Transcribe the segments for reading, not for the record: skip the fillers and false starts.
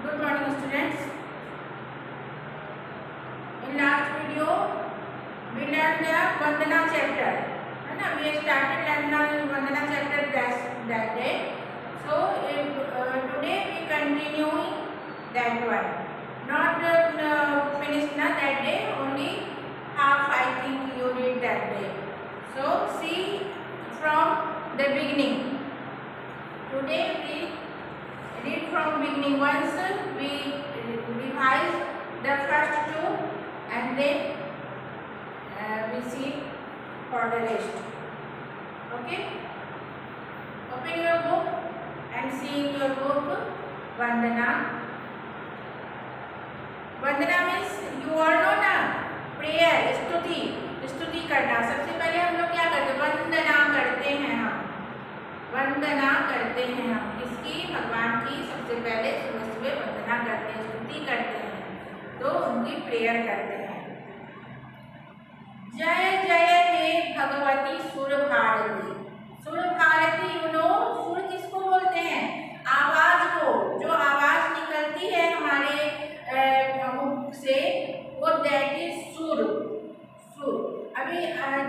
Good morning, students. In last video, we learned the Vandana chapter. है ना? We started learning Vandana chapter that day. So today we continuing that one. Not finished na that day. Only half I think you did that day. So see from the beginning. Today we read from beginning. Once we revise the first two and then we see for the rest. Okay, open your book and see in your book Vandana. Vandana means you all know ना, prayer, स्तुति करना. सबसे पहले हम लोग क्या करते हैं? वंदना करते हैं. हम वंदना करते हैं. हम किसकी? भगवान की सबसे पहले सुबह सुबह वंदना करते हैं, स्तुति करते हैं, तो उनकी प्रेयर करते हैं. जय जय हे भगवती सुर भारती. सुर भारती यू नो, सुर किसको बोलते हैं? आवाज को. जो आवाज निकलती है हमारे मुख से वो दैट इज सुर. सुर. अभी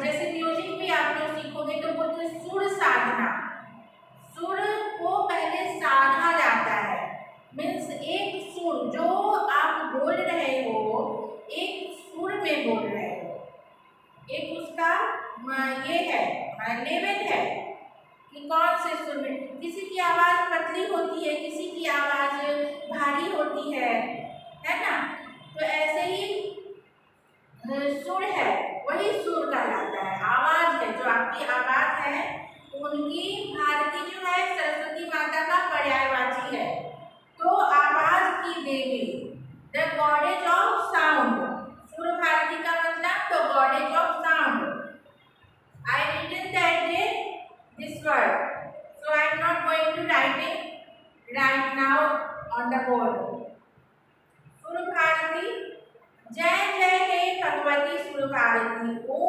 जैसे म्यूजिक भी आप लोग सीखोगे तो बोलते हैं सुर साधना. सुर को पहले साधा जाता है. मीन्स एक सुर जो आप बोल रहे हो, एक सुर में बोल रहे हो, एक उसका ये है लेवल है कि कौन से सुर में. किसी की आवाज पतली होती है, किसी की आवाज भारी होती है ना? तो ऐसे ही सुर है, वही सुर कहलाता है. आवाज है, जो आपकी आवाज है उनकी. भारती जो है सरस्वती माता का पर्यायवाची है, तो आवाज की देवी, द गॉडेज ऑफ साउंड. सुर भारती का मतलब तो goddess of sound. I written that day this word, so I am not going to write it right now on the board. सुर भारती. जय जय हे भगवती सुर भारती. O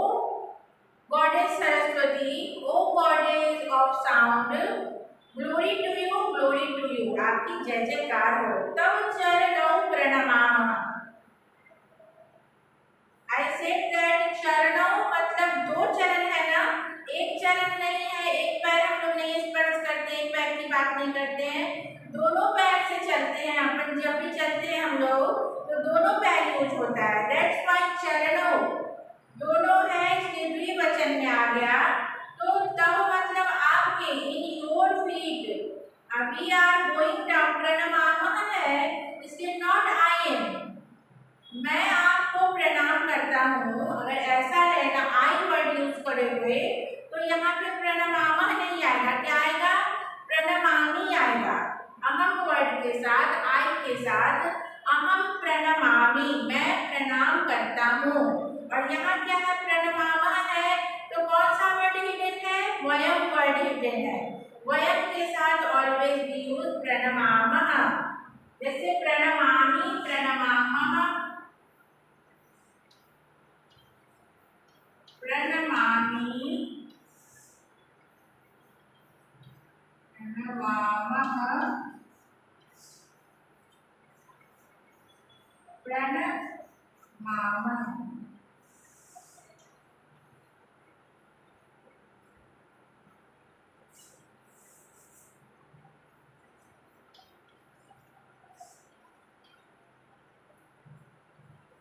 goddess Saraswati, O goddess of sound, glory to you, glory to you. आपकी जय जयकार हो. तब चरणों प्रणमामः. I said that चरणों मतलब दो चरण है ना, एक चरण नहीं है. एक पैर हम लोग नहीं स्पर्श करते, एक पैर की बात नहीं करते हैं. दोनों पैर से चलते हैं अपन. जब भी चलते हैं हम लोग तो दोनों पैर यूज होता है. दैट्स व्हाई चरणों दोनों है, इसलिए द्विवचन में आ गया. तो तब मतलब आपके, इन योर फीट. अभी आर गोइंग डाउन, प्रणमामः है इसलिए नॉट आई एम. मैं आपको प्रणाम करता हूँ. अगर ऐसा रहेगा आई वर्ड यूज करे हुए तो यहाँ पे प्रणमामः नहीं आएगा. क्या आएगा? प्रणमामी आएगा. अहम वर्ड के साथ, आई के साथ अहम प्रणमामी, मैं प्रणाम करता हूँ. और यहाँ क्या है? प्रणमामः है, तो कौन सा वर्ड हिडन है? वयम वर्ड हिडन है. वयम के साथ ऑलवेज वी यूज प्रणमामः. जैसे प्रणमामी, प्रणमामः, प्रणमामि, प्रणमामः, प्रणमामः.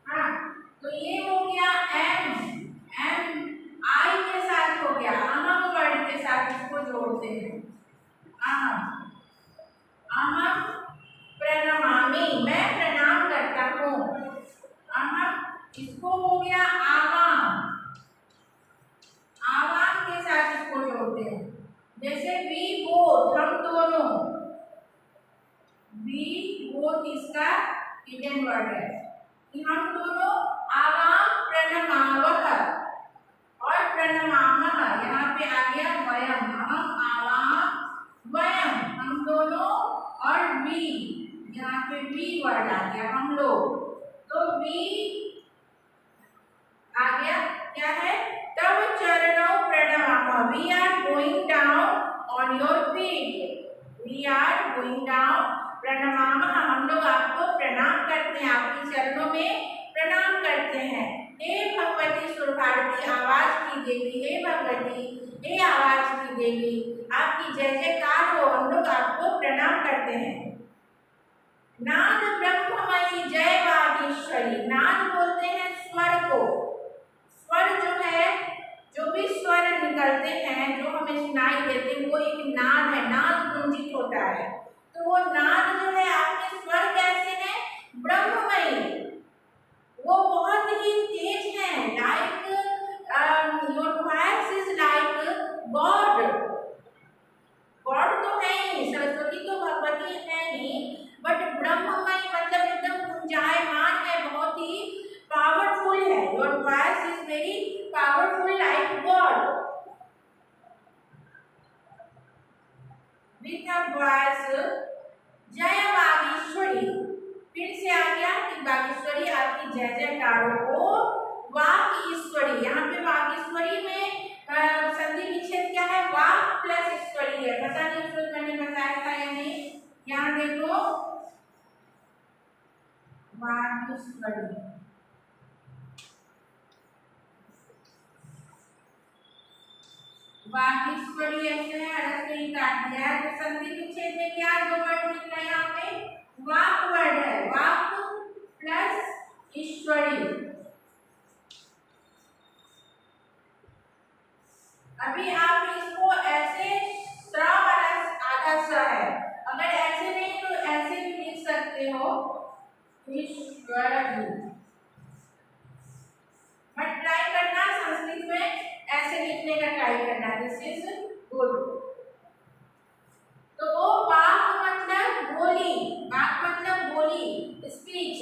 हाँ, तो ये हो गया एम. आई के साथ हो गया. अहम वर्ड के साथ इसको जोड़ते हैं. अहम प्रणमामि, मैं प्रणाम करता हूँ. अहम, इसको हो गया आवाम. आवाम के साथ इसको जोड़ते हैं. जैसे वी बोथ, हम दोनों. वी बोथ इसका हिडन वर्ड है कि हम दोनों. आवाम प्रणमावः और प्रणमामः. यहाँ पे आ गया वयम. हम, आवाम, वयम हम दोनों, और वी, यहाँ पे वी वर्ड आ गया हम लोग. तो वी आ गया. क्या है? तब चरणों प्रणमामः. We are going down on your feet. We are going down प्रणमामः. हम लोग में आपकी चरणों में प्रणाम करते हैं। हे भगवती सुर भारती आवाज की देवी, हे भगवती, हे आवाज की देवी, आपकी जय जयकार हो, हम लोग आपको प्रणाम करते हैं। नाद ब्रह्ममयी जय वागीश्वरी, नाद बोलते हैं स्वर को। स्वर जो है, जो भी स्वर निकलते हैं जो हमें सुनाई देते हैं वो एक नाद है, नाद गुंजित होता है। तो वो नाद जो है आपके स्वर कैसे हैं? ब्रह्ममयी, वो बहुत ही तेज है, like your voice is like God. God तो है ही, सरस्वती तो भगवती है ही, बट ब्रह्ममयी मतलब एकदम गुंजायमान है, बहुत ही पावरफुल है। Your voice is very powerful like God. With a voice जय वागीश्वरी, फिर से आ गया कि वागीश्वरी आपकी जय जयकारों को। वाक ईश्वरी, यहाँ पे वागीश्वरी में संधि विच्छेद क्या है? वाक प्लस ईश्वरी है। पता नहीं उसको मैंने बताया था या नहीं। यहाँ देखो वागीश्वरी, वागीश्वरी ऐसे है, अलग से ही काट दिया है। तो संधि विच्छेद में क्या दो वर्ड निकला है? यहाँ पे वाक वर्ड है, वाक प्लस ईश्वरी। अभी आप इसको ऐसे स्र वाला आधा स है, अगर ऐसे नहीं तो ऐसे भी लिख सकते हो ईश्वरी, बट ट्राई करना संस्कृत में ऐसे लिखने का ट्राई करना, दिस इज गुड। तो वो वाक मतलब बोली, वाक मतलब बोली, speech,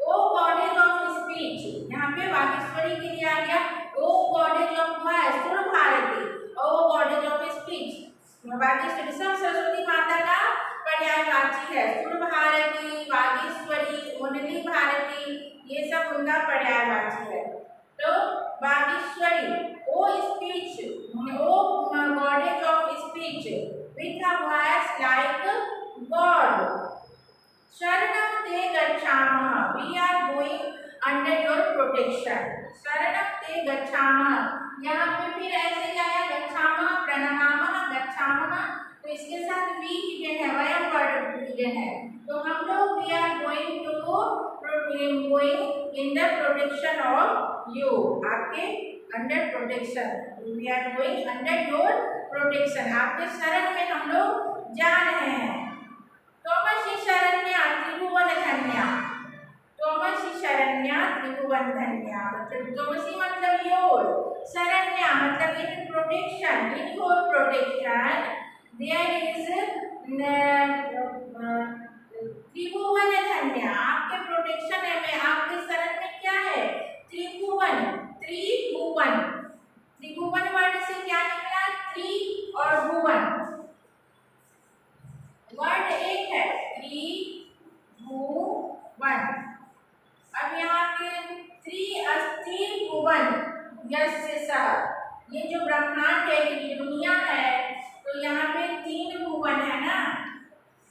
O goddess of speech. यहाँ पे वागीश्वरी के लिए आ गया ओ गॉडेज ऑफ वॉइस, सुर भारती, O goddess of speech. Vagishwari सब सरस्वती माता का पर्यायवाची है। सुर भारती, वागीश्वरी, मुरली भारती, ये सब उनका पर्यायवाची है। तो Vageeshwari, O speech, O goddess of speech, with a voice like God. Sharanam te gacchāmah, we are going under your protection. Sharanam te gacchāmah, यहाँ पे फिर ऐसे ही आया गच्छामः, प्रणमामः, गच्छामः, तो इसके साथ वी हिडन है, वयम वर्ड हिडन है। तो हम लोग we are going in the protection of you, आपके under protection, we are going under your protection, आपके शरण में हम लोग जा रहे हैं। त्वमसि शरण्या त्रिभुवन धन्या, त्वमसि शरण्या त्रिभुवन धन्या, मतलब त्वमसि मतलब योर, शरण्या मतलब in protection, in your protection there is त्रिभुवन धन्या, आपके प्रोटेक्शन है में, आपके शरण में क्या है? त्रिभुवन, त्रिभुवन, त्रिभुवन वर्ड से क्या निकला? त्रि और भुवन, वर्ड एक है, त्रिभुवन। अब यहाँ पे त्रि भुवन यस्य सः, ये जो ब्रह्मांड है, ये दुनिया है, तो यहाँ पे तीन भुवन है ना।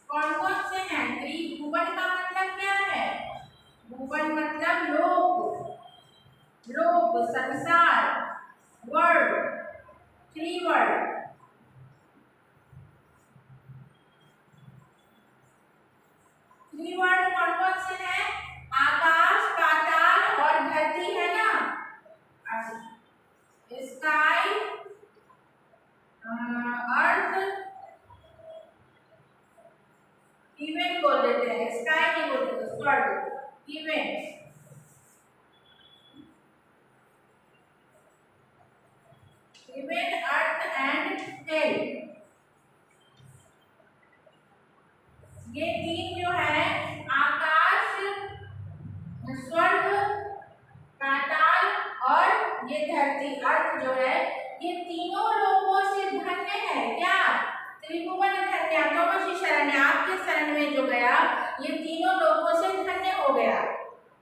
कौन कौन से हैं? त्रिभुवन का मतलब क्या है? भुवन मतलब लोक, लोक, संसार, world, three word. Three word कौन कौन से हैं? आकाश, पाताल और धरती है ना। स्काई, अर्थ, इवेंट बोल देते हैं, स्काई नहीं बोलते, स्वर्ग, event, event, earth and hell, ये तीन जो है आकाश, स्वर्ग, पाताल और ये धरती, अर्थ जो है, ये तीनों लोगों से धन्य है। क्या? त्रिभुवन धन्य, त्वमसि शरण्या, आपके शरण में जो गया ये तीनों लोगों से धन्य हो गया।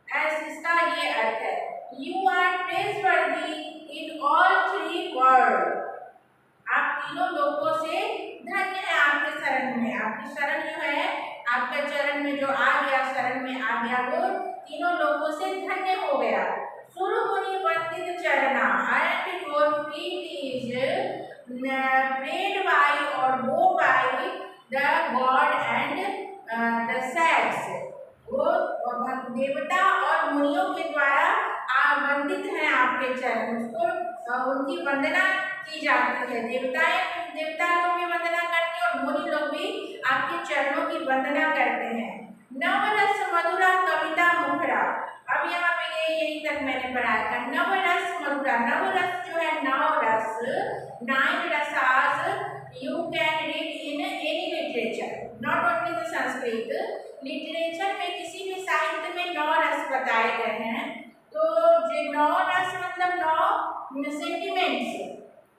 ऐसा इसका ये अर्थ है। You are praiseworthy in all three world, आप तीनों लोगों से धन्य है आपके शरण में। आपकी शरण जो है आपका चरण में जो आ गया, शरण में आ गया, वो तीनों लोगों से धन्य हो गया। सुर मुनि वंदित चरणा and your feet is prayed by और वो by the god and the sex. वो देवता और मुनियों के द्वारा वंदित हैं आपके चरण, उसको उनकी वंदना की जाती है। देवता लोग भी वंदना करते हैं और मुनि लोग भी आपके चरणों की वंदना करते हैं। नवरस मधुरा कविता मुखरा, अब यहाँ पे यही तक मैंने पढ़ाया था। नवरस मधुरा, नवरस जो है, नवरस, 9 रसास you can read in any literature, not only the Sanskrit literature में, किसी भी साहित्य में 9 रस बताए गए हैं। तो जो 9 रस मतलब 9 सेंटिमेंट्स,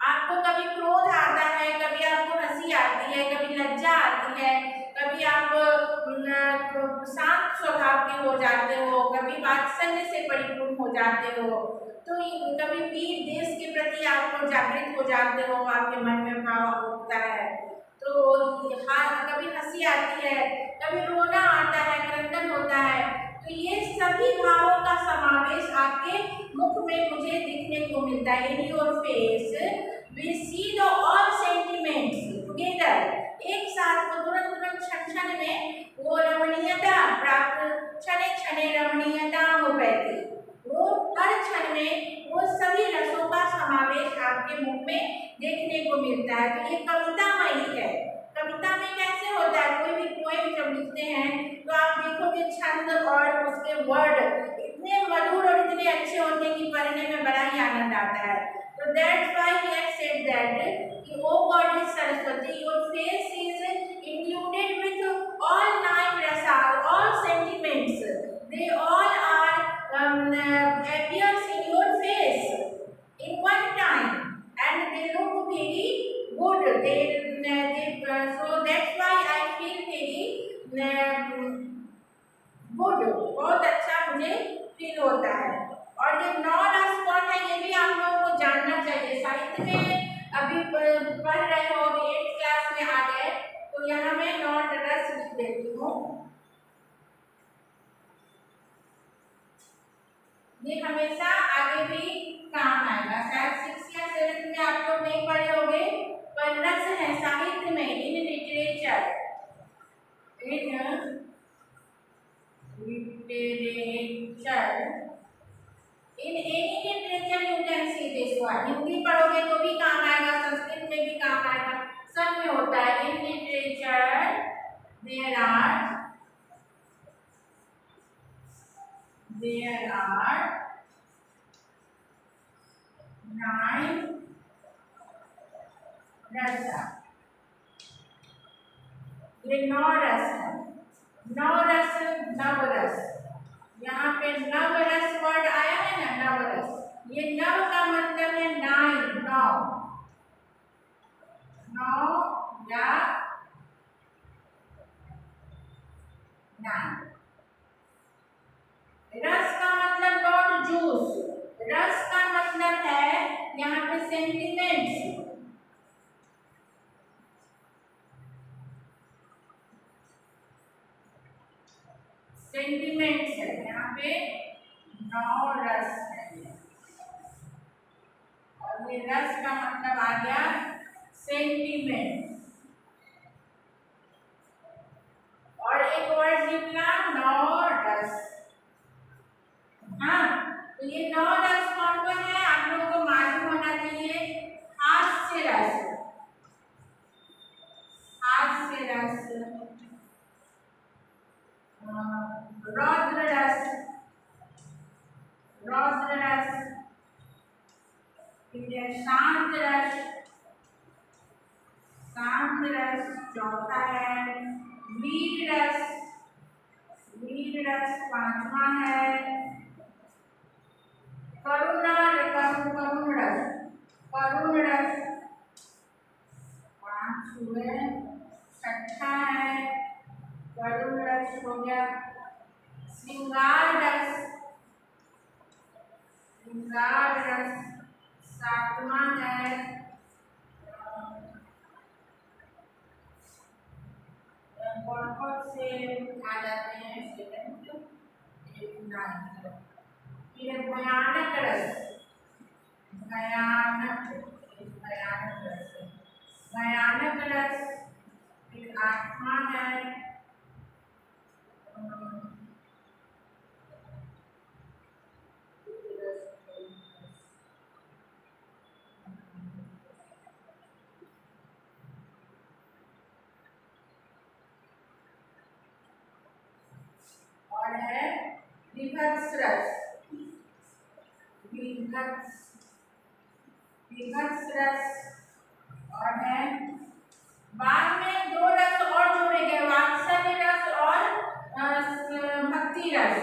आपको कभी क्रोध आता है, कभी आपको हंसी आती है, कभी लज्जा आती है, कभी आप शांत स्वभाव के हो जाते हो, कभी वात्सल्य से परिपूर्ण हो जाते हो, तो कभी वीर देश के प्रति आपको जागृत हो जाते हो, आपके मन में भाव उठता है। तो कभी हंसी आती है, कभी रोना आता है, क्रंदन होता है, तो ये सभी भावों का समावेश आपके मुख में मुझे दिखने को मिलता है। In your face we see the all sentiments together, एक साथ वो तुरंत क्षण में वो रमणीयता प्राप्त, क्षणे क्षणे रमणीयता हो पैती, वो हर क्षण में वो सभी रसों का समावेश आपके मुख में देखने को मिलता है। तो ये कवितामयी है। कविता में कैसे होता है, कोई भी पोएम जब लिखते हैं तो आप देखोगे छंद और उसके वर्ड इतने मधुर और इतने अच्छे होते हैं कि पढ़ने में बड़ा ही आनंद आता है। तो that's why he has said that कि O god is Saraswati, your face is included with all 9 rasa, all sentiments, they all are appears in your face in one time and they look very good, so that's why I feel very good, बहुत अच्छा मुझे feel होता है। और ये 9 रस कौन है ये भी आप लोगों को जानना चाहिए। साहित्य में अभी पढ़ रहे हो, अभी 8th क्लास में आ गए, तो यहाँ मैं 9 रस लिख देती हूँ। ये हमेशा आगे भी काम आएगा। शायद 6th या 7th में आप लोग नहीं पढ़े होंगे, पर रस है साहित्य में, in literature, in any literature you can see this one। Hindi पढ़ोगे तो भी काम आएगा, संस्कृत में भी काम आएगा, सब में होता है। in literature there are 9 रस। ये 9 रस है, 9 रस, नवरस। यहाँ पे नवरस वर्ड आया है ना, नवरस, ये नव का मतलब है 9, 9 या 9। रस का मतलब नॉट जूस, रस का मतलब है यहाँ पे सेंटिमेंट्स, सेंटिमेंट्स है यहाँ पे 9 रस है, और ये रस का मतलब आ गया सेंटिमेंट। और एक वर्ड निकला 9 रस। हाँ, तो ये 9 रस कौन कौन है आप लोगों को मालूम होना चाहिए। हास्य रस, हास्य रस, रौद्र रस, रौद्र रस, फिर शांत रस, शांत रस, चौथा है वीर रस, वीर रस 5वां है, करुणा करुण रस, करुण रस 5 हुए, 6ठा है करुण रस हो गया, श्रृंगार रस, श्रृंगार रस 7वां है, कौन कौन से भयानक रस, भयानक, भयानक रस, भयानक रस। फिर आत्मा है, और है विभत्स रस, विभत्स, विभत्स रस। और है बाद में दो रस और जोड़े गए, वात्सल्य रस और भक्ति रस,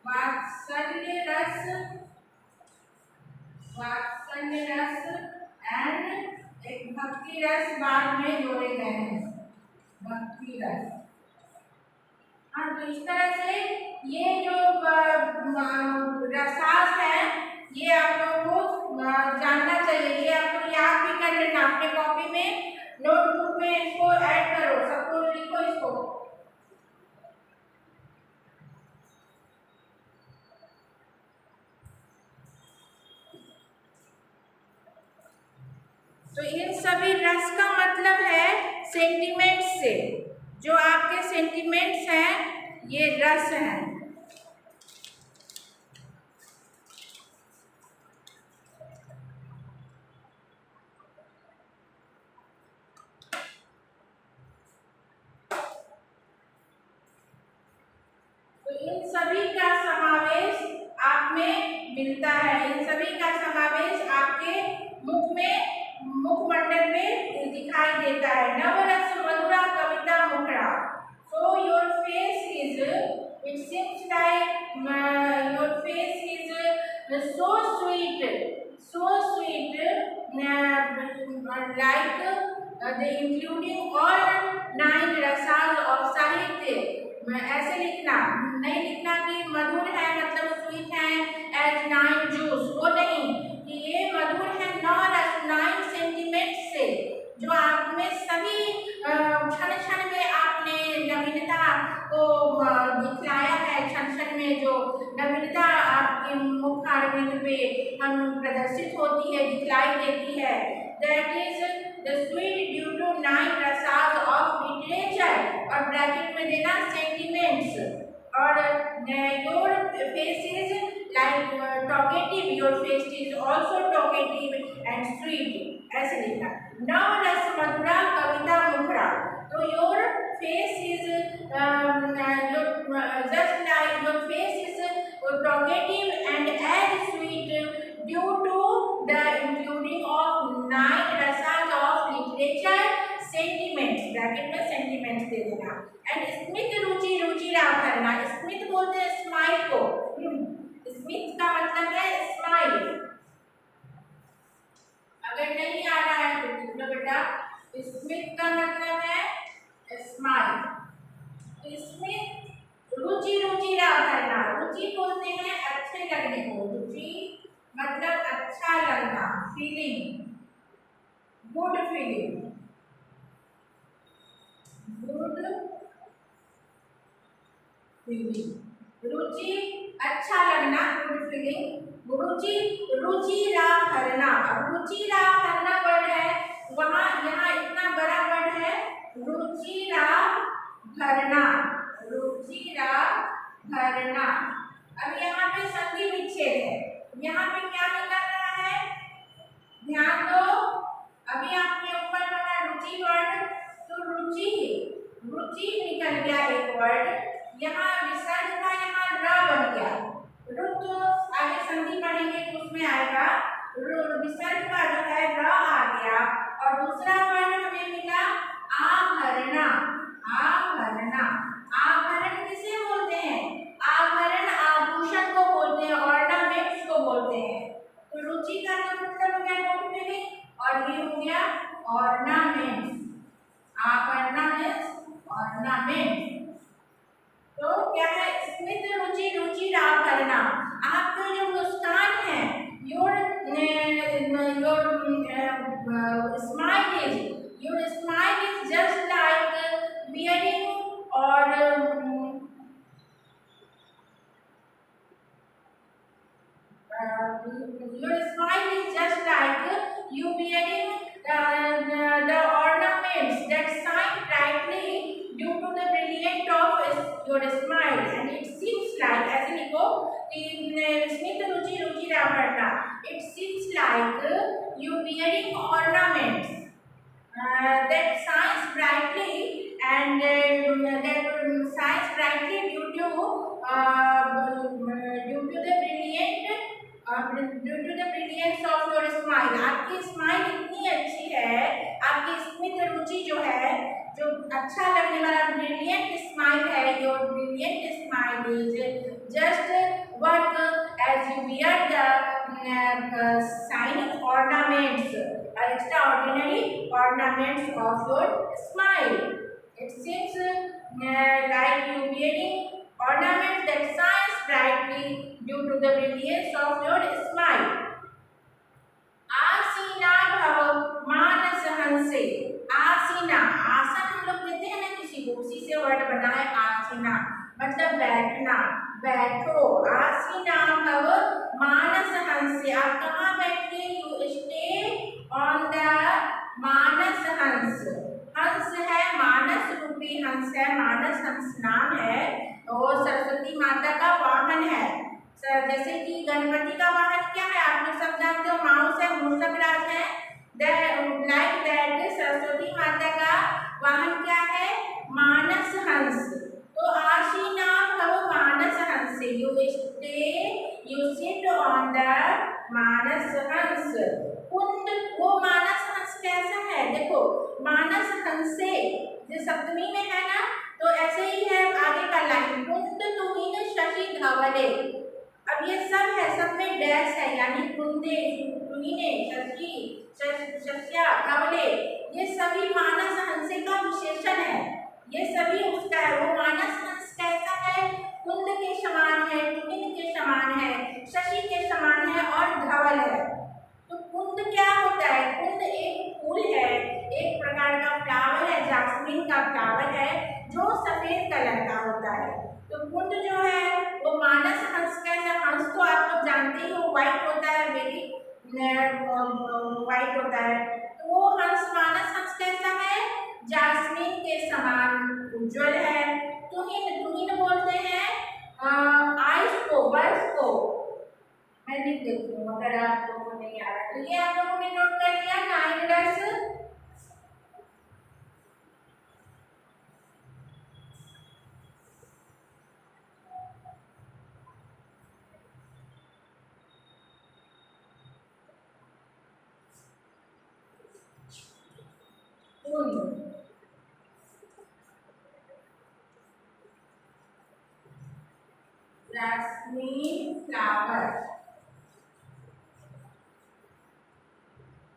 वात्सल्य रस, वात्सल्य रस एंड एक भक्ति रस बाद में जोड़े गए हैं, भक्ति रस। हाँ, तो इस तरह से ये जो रसास है ये आप लोगों को जानना चाहिए, ये आपको याद भी कर लेना, अपने कॉपी में नोटबुक में इसको ऐड करो, सबको लिखो इसको। तो इन सभी रस का मतलब है सेंटिमेंट्स से, जो आपके सेंटिमेंट्स हैं ये रस हैं। तो इन सभी का समावेश आप में मिलता है, इन सभी का समावेश आपके मुख में, मुखमंडल में दिखाई देता है। नवरस मधुरा कविता मुखरा, so your face is, it seems like your face is so sweet, so sweet, like the including all 9 rasas of साहित्य। ऐसे लिखना, नहीं लिखना कि मधुर है मतलब स्वीट है एज 9 जूस, वो नहीं, कि ये मधुर है 9 रस, 9 सेंटीमेंट से, जो आप में सभी क्षण क्षण में आपने नवीनता को दिखलाया है, क्षण क्षण में जो नवीनता आपके मुख आरविंद पे हम प्रदर्शित होती है, दिखलाई देती है, that is the sweet due to 9 rasas of literature, और ब्रैकेट में देना सेंटिमेंट्स। और your face is like talkative, your face is also talkative and sweet, ऐसे लिखना। नव रस मधुरा कविता मुखरा, तो your face is just like your face is talkative and as sweet due to the including of 9 rasas of literature sentiments, bracket में sentiments दे देना। एंड स्मित रुचि, रुचिरा भरना, स्मित बोलते हैं स्माइल को, स्मित का मतलब है स्माइल। अगर नहीं आ रहा है तो लिख लो बेटा, स्मित का मतलब है स्माइल। स्मित रुचि, रुचिरा भरना, रुचि बोलते हैं अच्छे लगने को, रुचि मतलब अच्छा लगना, feeling, good feeling, good feeling, रुचि अच्छा लगना, गुड फीलिंग। रुचि, रुचिरा भरना, अब रुचिरा भरना वर्ड है, वहां यहाँ इतना बड़ा वर्ड है रुचिरा भरना, रुचिरा भरना। अब यहाँ पे संधि विच्छेद है, यहाँ पे क्या निकल रहा है, ध्यान दो। अभी आपने ऊपर पढ़ा रुचि वर्ड, तो रुचि, रुचि निकल गया एक वर्ड, यहाँ विसर्ग का यहाँ र बन गया, रुक, तो आगे संधि पढ़ेंगे तो उसमें आएगा, विसर्ग का जो है र आ गया, और दूसरा वर्ड हमें मिला आभरणा, आभरणा। आभरण किसे बोलते हैं, आभरण आभूषण को बोलते हैं, ऑर्नामेंट्स को बोलते हैं। तो रुचि का मतलब हो गया गुड फीलिंग, और ये हो गया ऑर्नामेंट्स, आभरणा ऑर्नामेंट। तो क्या है, स्मित रुचि, रुचिरा भरना। आपका जो मुस्कान है, your smile is just like bearing, और ड्रा करना। It seems like you wearing ornaments that shines brightly and that shines brightly due to the brilliance of your smile। आपकी स्माइल इतनी अच्छी है, आपकी स्मित रुचि जो है, जो अच्छा लगने वाला ब्रिलियंट स्माइल है, your brilliant smile is just work as you wear the shining ornaments or extraordinary ornaments of your smile। It seems like you wearing ornaments that shines brightly due to the brilliance of your smile। आसीना भव मानस हंसे। आसीना, आसन हम लोग देते हैं ना किसी को, उसी से वर्ड बना है आसीना, मतलब बैठना, बैठो। आसीना भव मानस हंसे। आप कहाँ बैठे? यू स्टे ऑन द मानस हंस। हंस है, मानस रूपी हंस है, मानस हंस नाम है और सरस्वती माता का वाहन है। जैसे कि गणपति का वाहन क्या है आप लोग सब जानते हो, माउस है, मूषक राज है। लाइक दैट सरस्वती माता का वाहन क्या है? मानस हंस। तो आसीना भव मानस हंस, you stay, you sit on the मानस हंस। कुंद, वो मानस हंस कैसा है? देखो मानस हंसे जो सप्तमी में है ना, तो ऐसे ही है आगे का लाइन, कुंद तुहिन शशि धवले। अब ये सब है, सब में डैश है, यानी कुंदे, तुहिने, शशि, शस्या, धवले, ये सभी मानस हंसे का विशेषण है। ये सभी उसका है। वो मानस हंस कैसा है? कुंद के समान है, तुहिन के समान है, शशि के समान है और धवल है। तो कुंद क्या होता है? कुंद एक फूल है, एक प्रकार का फ्लावर है, जास्मिन का फ्लावर है जो सफेद कलर का होता है। तो कुंद जो है वो मानस हंस कैसा? हंस तो आप लोग जानते ही हो, व्हाइट होता है, वेरी व्हाइट होता है। तो वो हंस, मानस हंस कैसा है? जास्मिन के समान उज्जवल है। तुहिन, तुहिन बोलते हैं आइस को, बर्फ को। मैं लिख देती हूँ अगर आप लोगों को नहीं आ रहा तो। ये आप लोगों ने नोट कर लिया 9 jasmine flower।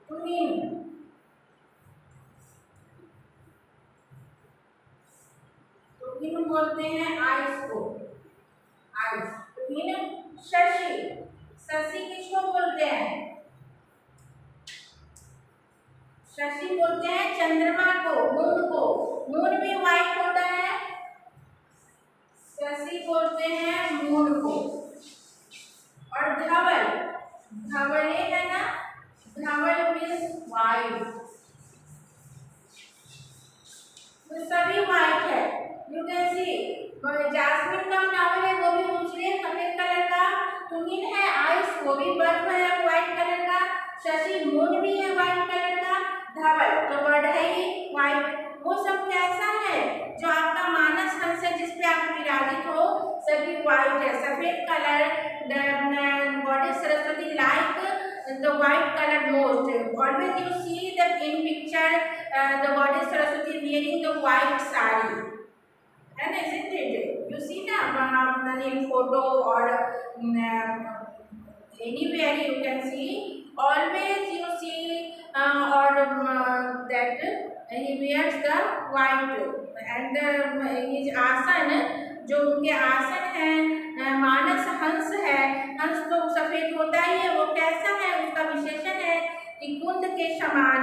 तुहिन, तुहिन बोलते हैं आइस को, आइस। तुहिन। शशि, शशि किसको बोलते हैं? शशि बोलते हैं चंद्रमा को, मून को। मून भी व्हाइट होता है, शशि बोलते हैं मून को। और धवल, धवले है ना, धवल मीन्स व्हाइट। तो सभी व्हाइट है। यू कैन सी जास्मिन का फ्लावर है, वो भी उजले सफेद कलर का। तुहिन है आइस, वो भी बर्फ है व्हाइट कलर का। शशि, मून भी है व्हाइट कलर का। धवल तो बर्ड है ही व्हाइट। वो सब कैसा है? जो आपका मानस हंस है जिसपे आप विराजित हो, सभी व्हाइट है, सफेद colour. Goddess Saraswati like the white color most। Always you see that in picture the goddess Saraswati wearing the white sari, and isn't it? You see na in photo or anywhere you can see, always you see that he wears the white and his आसन, जो उनके आसन है, मानस हंस है। हंस तो सफेद होता ही है, वो कैसा है? उसका विशेषण है कि कुंद के समान,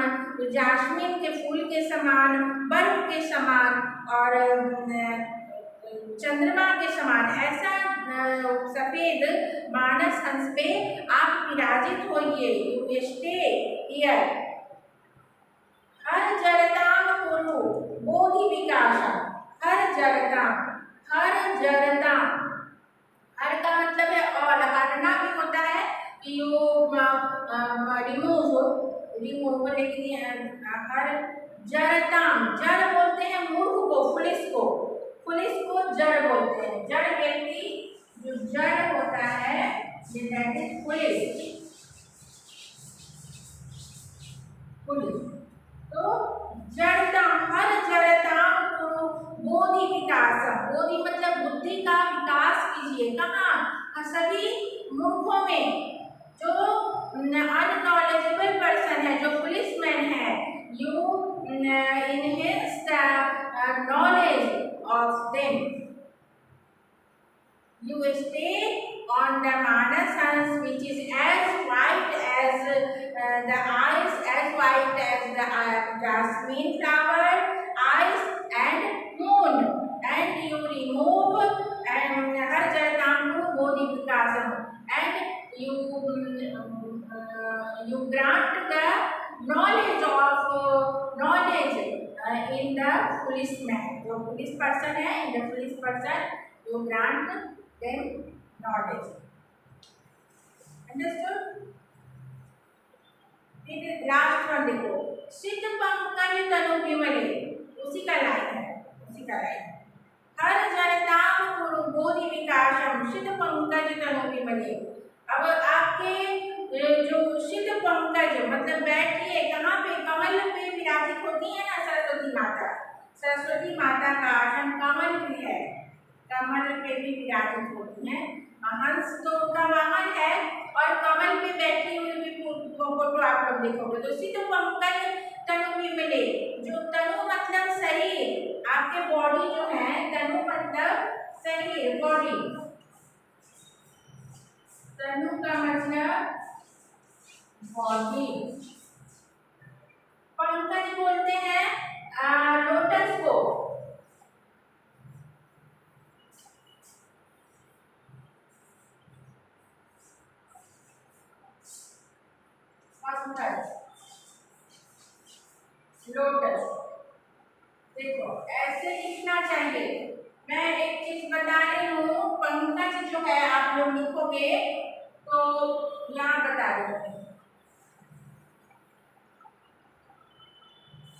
जास्मिन के फूल के समान, बर्फ के समान और चंद्रमा के समान ऐसा सफेद मानस हंस पे आप विराजित होइए। You stay here. हर जरताम कुरु बोधि विकास। हर जरताम, हर जरताम, हर का मतलब है और, हरना भी होता है कि हर जड़ताम, जड़ बोलते हैं मूर्ख को, पुलिस को, पुलिस को जड़ बोलते हैं। जड़ व्यक्ति जो जड़ होता है ये दैट इज पुलिस, पुलिस। तो जड़ताम, हर जड़ताम को बोधि विकास, बोधि मतलब बुद्धि का विकास कीजिए। कहाँ? सभी मूर्खों में, जो अननॉलेजेबल पर्सन है, जो पुलिसमैन है, you enhance the knowledge of them. You stay on the Manasans, which is as white as the eyes, as white as the jasmine flower, eyes and moon, and you remove and हर जड़ताम को बोधि विकासम, and you grant the knowledge of knowledge in the policeman, जो police person है, in the police person you grant them knowledge. Understood? फिर last one देखो, सिद्ध पंकज तनु विमले, उसी का line है, उसी का लाइन। हर जड़ताम कुरु बोधि विकासम सिद्ध पंकज तनु विमले। अब आपके जो सिद्ध पंकज मतलब बैठिए कहाँ पे? कमल पे विराजित होती है ना सरस्वती माता, सरस्वती माता का आसन कमल भी है, कमल पे भी विराजित होती है। हंस तो उनका वाहन है और कमल पे बैठी हुई भी फोटो आप लोग देखोगे। तो सिद्ध पंकज तनु विमले, जो तनु मतलब शरीर, आपके बॉडी जो है, तनु मतलब शरीर, बॉडी, तनु का मतलब बॉडी। पंकज बोलते हैं लोटस को, पंकज लोटस। देखो ऐसे लिखना चाहिए। मैं एक चीज बता रही हूँ, पंकज जो है आप लोग लिखोगे तो यहाँ बता रही हूँ,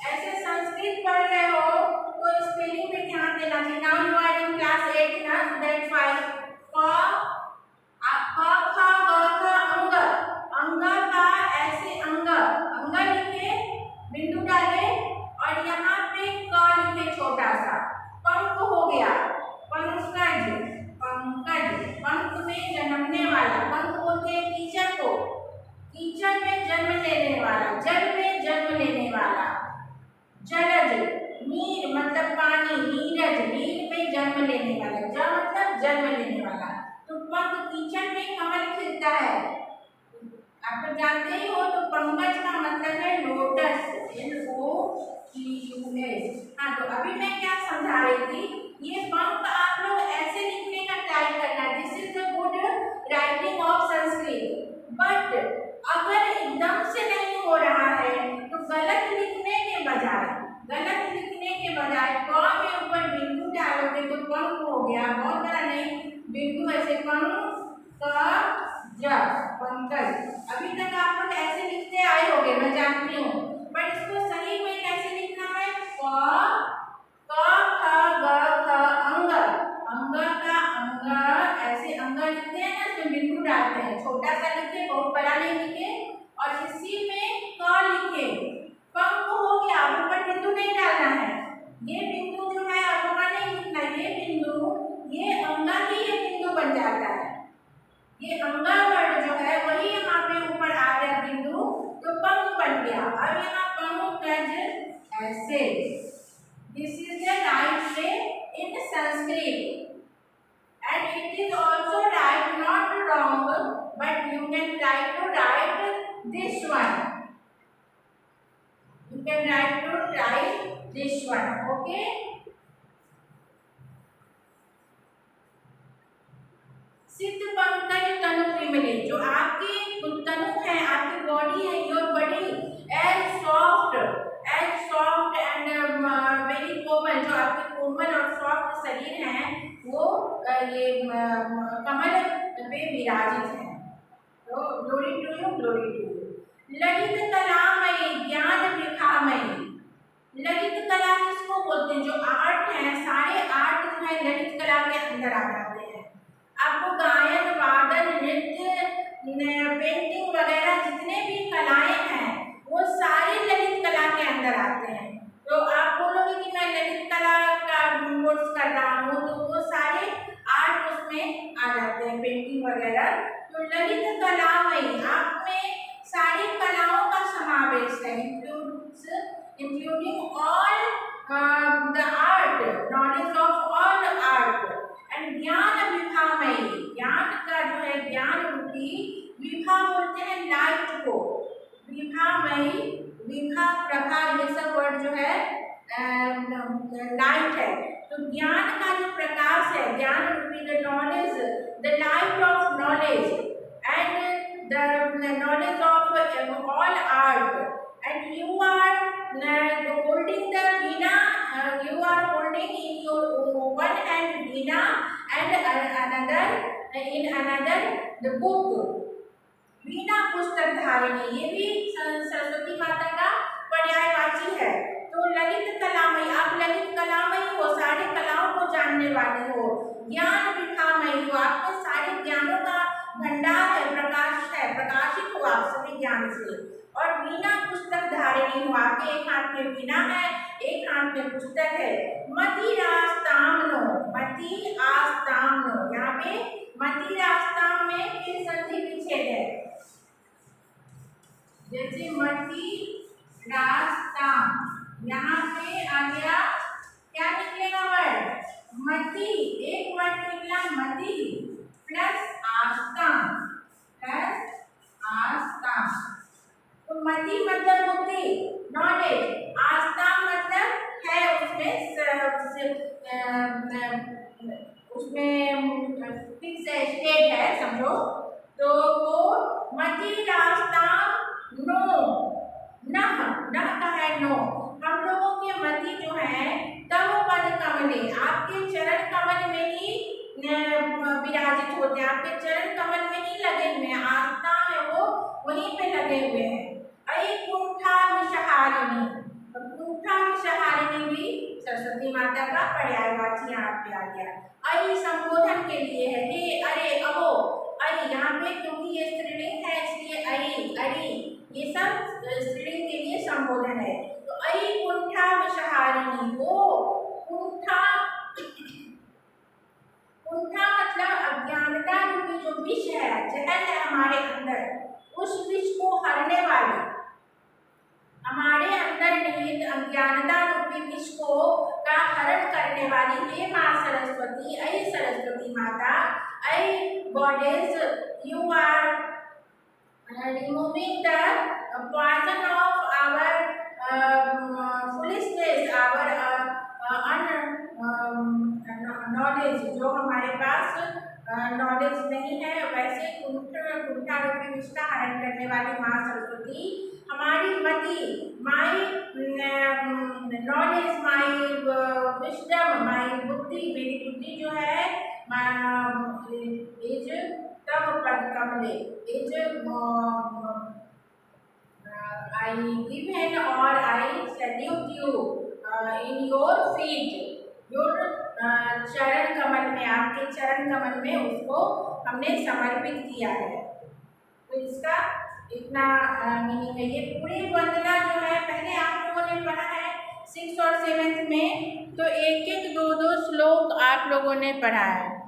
ऐसे संस्कृत पढ़ रहे हो तो स्पेलिंग पे ध्यान देना चाहिए। Now you are in class 8 ना, सो दैट्स व्हाई अंग, अंग का ऐसे अंग, अंग लिखे, बिंदु डाले और यहाँ पे क लिखे छोटा सा, पंख हो गया, पंकज, पंकज, पंख में जन्मने वाला, पंख बोलते हैं कीचड़ को, कीचड़ में जन्म लेने वाला, जल में जन्म लेने वाला। जलज, नीर मतलब पानी, नीरज, नीर में जन्म लेने वाला, ज मतलब जन्म लेने वाला। तो पंख, कीचड़ में कमल खिलता है, आप लोग जानते ही हो। तो पंकज का मतलब है लोटस, LOTUS। हाँ, तो अभी मैं क्या समझा रही थी, ये पंख आप लोग ऐसे लिखने का ट्राई करना, this is the good writing of Sanskrit. But अगर एकदम से नहीं हो रहा है तो गलत लिखने के बजाय, गलत लिखने के बजाय क में ऊपर बिंदु डालोगे तो पंख हो गया, बहुत बड़ा नहीं, बिंदु ऐसे पंकज। अभी तक आप लोग ऐसे लिखते आए होंगे, मैं जानती हूँ, पर इसको सही में कैसे लिखना है? क ख ग ख अंग, अंग का अंग, ऐसे अंग लिखते हैं ना, इसमें बिंदु डालते हैं, छोटा सा लिखे, बहुत बड़ा नहीं लिखे, और इसी में क लिखे, पंख हो गया, ऊपर बिंदु नहीं डालना है। ये बिंदु जो है आपको नहीं लिखना, ये बिंदु, ये अंगा ही ये बिंदु बन जाता है, ये अंगा वर्ड जो है वही यहाँ पे ऊपर आ गया बिंदु, तो पंख बन गया। अब यहाँ पंकज ऐसे, this is the right way in Sanskrit and it is also right, not wrong, but you can try to write this one, you can try to write this one, okay? सिद्ध पंकज तनु विमले, जो आपकी तनु है, आपकी बॉडी है, your body as soft and very कोमल, जो आपके कोमल और सॉफ्ट शरीर है वो ये कमल पे विराजित है। तो glory to you, glory to you. ललित कलामयी ज्ञान विभा कहलाते हैं। तो आप बोलोगे कि मैं ललित कला का कोर्स कर रहा हूँ, तो वो सारे आर्ट उसमें आ जाते हैं, पेंटिंग वगैरह। तो ललित कला में आप में सारी कलाओं का समावेश है, including all the art, knowledge of all art and ज्ञान विभामयी। ज्ञान का जो है ज्ञान रूपी विभा बोलते हैं लाइट को, विभामयी, विभा प्रभा ये सब वर्ड जो है लाइट है। तो ज्ञान का जो प्रकाश है, ज्ञान रूपी the knowledge, the light of knowledge and the knowledge of all art and you are holding the veena, you are holding in your one hand veena and another in another the book। वीणा पुस्तक धारिणी ये भी सरस्वती माता का पर्यायवाची है। तो ललित कला में आप ललित कला में हो, सारी कलाओं को जानने वाले हो, ज्ञान विभामयी हो, आपके सारे ज्ञानों का भंडार है, प्रकाश है, प्रकाशित हो आप सभी ज्ञान से। और वीणा पुस्तक धारिणी हो, आपके एक हाथ में वीणा है, एक हाथ में पुस्तक है। मति रास्तामनो, मति आस्तामनो, यहाँ पे मति रास्ताम में फिर संधि विच्छेद है, जैसे मति रास्ताम, यहाँ पे आ गया क्या निकलेगा वर्ड, मति, एक वर्ड निकला मति प्लस आस्ताम, प्लस आस्ताम। तो मति मतलब बुद्धि, नॉलेज, आस्था मतलब है उसमें फिक्स स्टेट है समझो। तो वो मति रास्ता नो, नह, नह का है नो। हम लोगों के मति जो है तब पद कमले, आपके चरण कमल में ही विराजित होते हैं, आपके चरण कमल में ही लगे हुए हैं, आस्था में वो वहीं पे लगे हुए हैं। कुंठा विषहारिणी, कुंठा विषहारिणी भी सरस्वती माता का पर्यायवाची यहाँ पे आ गया। अई संबोधन के लिए है, हे, अरे, अहो, अई यहाँ पे क्योंकि ये स्त्रीलिंग है इसलिए अई, अरे ये सब स्त्रीलिंग के लिए संबोधन है। तो अई कुंठा विषहारिणी, वो कुंठा, कुंठा मतलब अज्ञानता रूपी जो विष है, जहर है हमारे अंदर, उस विष को हरने वाली, हमारे अंदर निहित अज्ञानता रूपी विष को का हरण करने वाली हे माँ सरस्वती, ऐ सरस्वती माता, ऐ goddess, you are removing the poison of our foolishness, our knowledge, जो हमारे पास नॉलेज नहीं है, वैसे कुंठा रूपी विष का हरण करने वाली माँ सरस्वती हमारी मति, माई नॉलेज, माई विजडम, माई बुद्धि, मेरी बुद्धि जो है इज तब पद कमले, इज आई गिवन और आई salute you in your feet, your चरण कमल में, आपके चरण कमल में उसको हमने समर्पित किया है। तो इसका इतना मीनिंग है। ये पूरी वंदना जो है पहले आप लोगों ने पढ़ा है 6th और 7th में, तो एक एक दो दो श्लोक आप लोगों ने पढ़ा है।